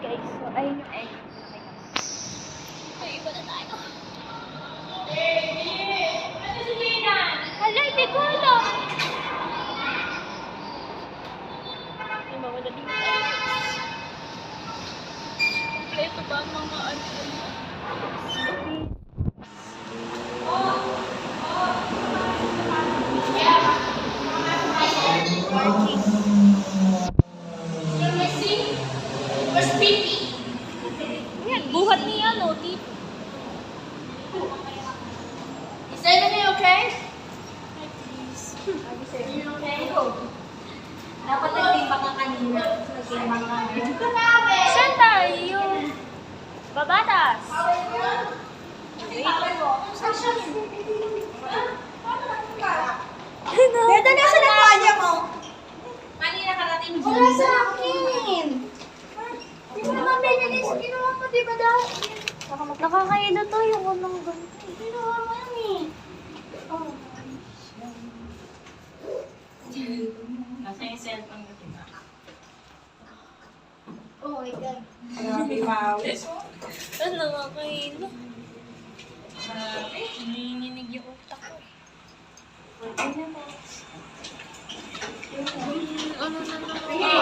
guys. So, ayun yung egg. Ay, iba na tayo. Hala, hindi ko alam. Ay, mamadali na tayo. Ito ba ang mga ano? Yan, buhat niya, no? Tip. Is everything okay? You okay? Dapat nagtimba ka kanina. Nagtimba ka ngayon. Saan tayo? Babatas. Dito na sa napalya mo. Kanina karating mo. Wala sa akin. Di mo naman binilis. Ginawa mo, di ba dahil? Nakakaino to yung unang ganito. Ginawa mo yan eh. Oh. Nasa yung cellphone ko, diba? Oh my God. Grabe, mawis. Ano, nakakaino? Nanginginig yung utak ko. Ano na naman?